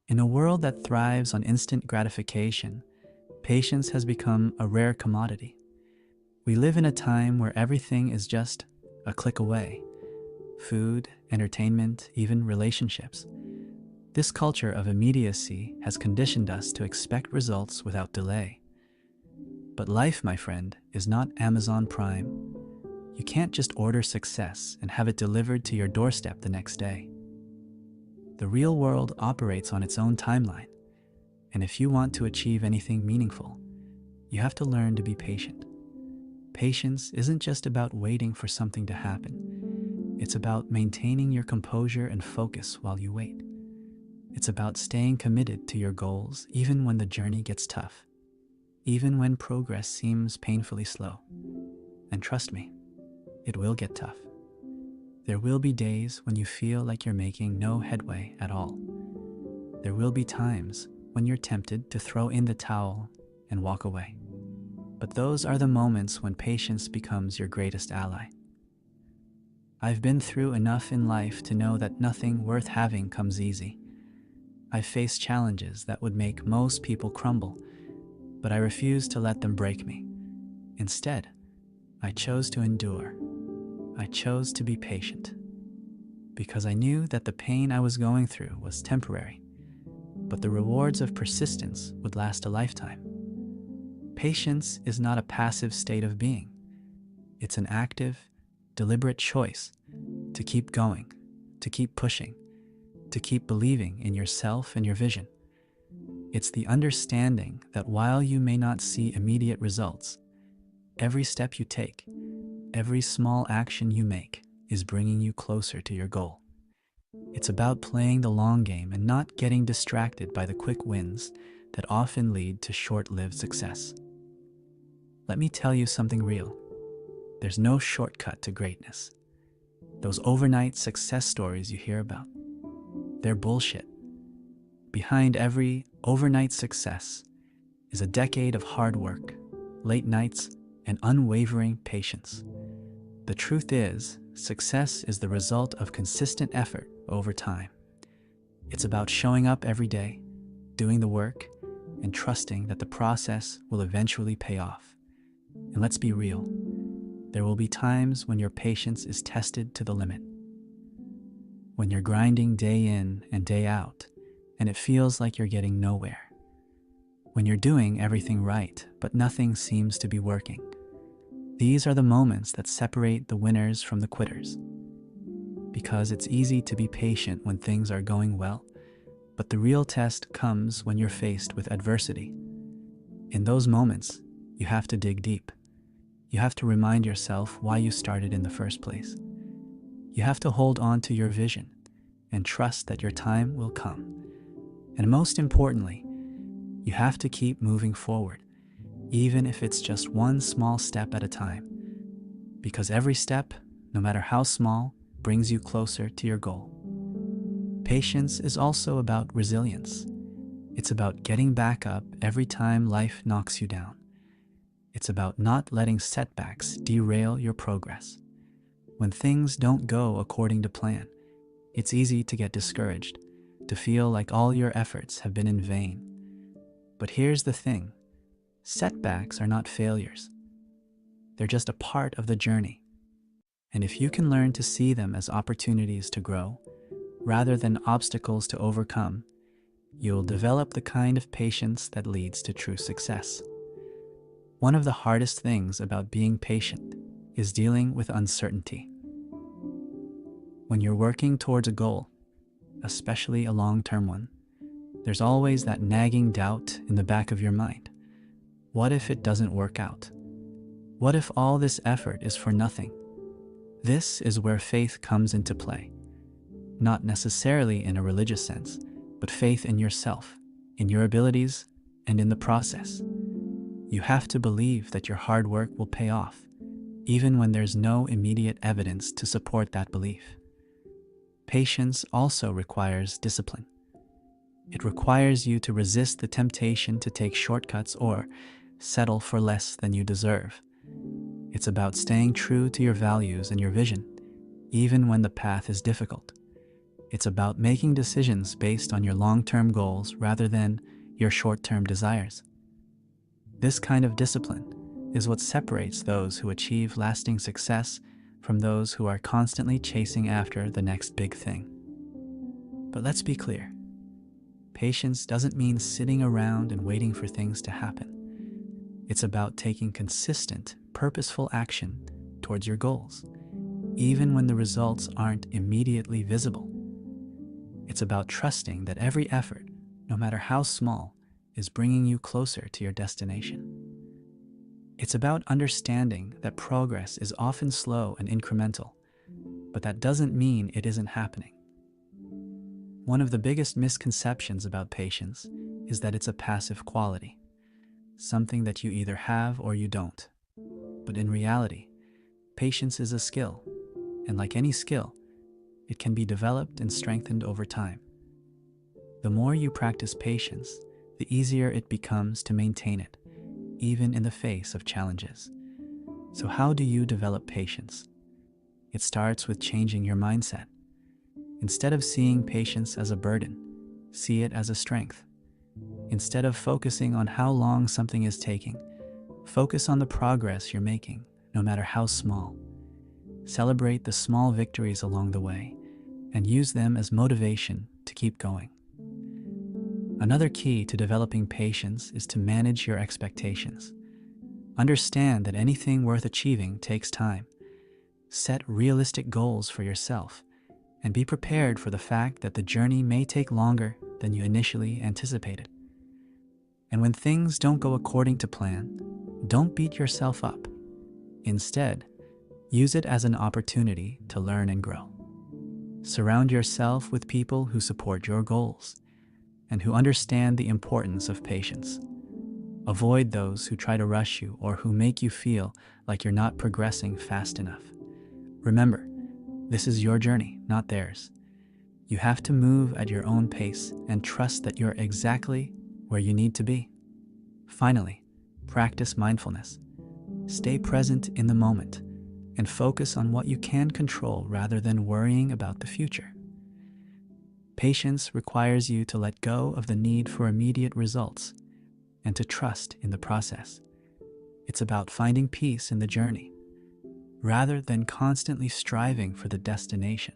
In a world that thrives on instant gratification, patience has become a rare commodity. We live in a time where everything is just a click away: food, entertainment, even relationships. This culture of immediacy has conditioned us to expect results without delay. But life, my friend, is not Amazon Prime. You can't just order success and have it delivered to your doorstep the next day. The real world operates on its own timeline, and if you want to achieve anything meaningful, you have to learn to be patient. Patience isn't just about waiting for something to happen. It's about maintaining your composure and focus while you wait. It's about staying committed to your goals even when the journey gets tough, even when progress seems painfully slow. And trust me, it will get tough. There will be days when you feel like you're making no headway at all. There will be times when you're tempted to throw in the towel and walk away. But those are the moments when patience becomes your greatest ally. I've been through enough in life to know that nothing worth having comes easy. I've faced challenges that would make most people crumble, but I refused to let them break me. Instead, I chose to endure. I chose to be patient, because I knew that the pain I was going through was temporary, but the rewards of persistence would last a lifetime. Patience is not a passive state of being. It's an active, deliberate choice to keep going, to keep pushing, to keep believing in yourself and your vision. It's the understanding that while you may not see immediate results, every step you take, every small action you make is bringing you closer to your goal. It's about playing the long game and not getting distracted by the quick wins that often lead to short-lived success. Let me tell you something real. There's no shortcut to greatness. Those overnight success stories you hear about, they're bullshit. Behind every overnight success is a decade of hard work, late nights, and unwavering patience. The truth is, success is the result of consistent effort over time. It's about showing up every day, doing the work, and trusting that the process will eventually pay off. And let's be real, there will be times when your patience is tested to the limit. When you're grinding day in and day out, and it feels like you're getting nowhere. When you're doing everything right, but nothing seems to be working. These are the moments that separate the winners from the quitters. Because it's easy to be patient when things are going well, but the real test comes when you're faced with adversity. In those moments, you have to dig deep. You have to remind yourself why you started in the first place. You have to hold on to your vision and trust that your time will come. And most importantly, you have to keep moving forward, even if it's just one small step at a time. Because every step, no matter how small, brings you closer to your goal. Patience is also about resilience. It's about getting back up every time life knocks you down. It's about not letting setbacks derail your progress. When things don't go according to plan, it's easy to get discouraged, to feel like all your efforts have been in vain. But here's the thing, setbacks are not failures. They're just a part of the journey. And if you can learn to see them as opportunities to grow, rather than obstacles to overcome, you'll develop the kind of patience that leads to true success. One of the hardest things about being patient is dealing with uncertainty. When you're working towards a goal, especially a long-term one, there's always that nagging doubt in the back of your mind. What if it doesn't work out? What if all this effort is for nothing? This is where faith comes into play. Not necessarily in a religious sense, but faith in yourself, in your abilities, and in the process. You have to believe that your hard work will pay off, even when there's no immediate evidence to support that belief. Patience also requires discipline. It requires you to resist the temptation to take shortcuts or settle for less than you deserve. It's about staying true to your values and your vision, even when the path is difficult. It's about making decisions based on your long-term goals rather than your short-term desires. This kind of discipline is what separates those who achieve lasting success from those who are constantly chasing after the next big thing. But let's be clear. Patience doesn't mean sitting around and waiting for things to happen. It's about taking consistent, purposeful action towards your goals, even when the results aren't immediately visible. It's about trusting that every effort, no matter how small, is bringing you closer to your destination. It's about understanding that progress is often slow and incremental, but that doesn't mean it isn't happening. One of the biggest misconceptions about patience is that it's a passive quality, something that you either have or you don't. But in reality, patience is a skill, and like any skill, it can be developed and strengthened over time. The more you practice patience, the easier it becomes to maintain it, even in the face of challenges. So how do you develop patience? It starts with changing your mindset. Instead of seeing patience as a burden, see it as a strength. Instead of focusing on how long something is taking, focus on the progress you're making, no matter how small. Celebrate the small victories along the way and use them as motivation to keep going. Another key to developing patience is to manage your expectations. Understand that anything worth achieving takes time. Set realistic goals for yourself and be prepared for the fact that the journey may take longer than you initially anticipated. And when things don't go according to plan, don't beat yourself up. Instead, use it as an opportunity to learn and grow. Surround yourself with people who support your goals and who understand the importance of patience. Avoid those who try to rush you or who make you feel like you're not progressing fast enough. Remember, this is your journey, not theirs. You have to move at your own pace and trust that you're exactly where you need to be. Finally, practice mindfulness. Stay present in the moment and focus on what you can control rather than worrying about the future. Patience requires you to let go of the need for immediate results and to trust in the process. It's about finding peace in the journey rather than constantly striving for the destination.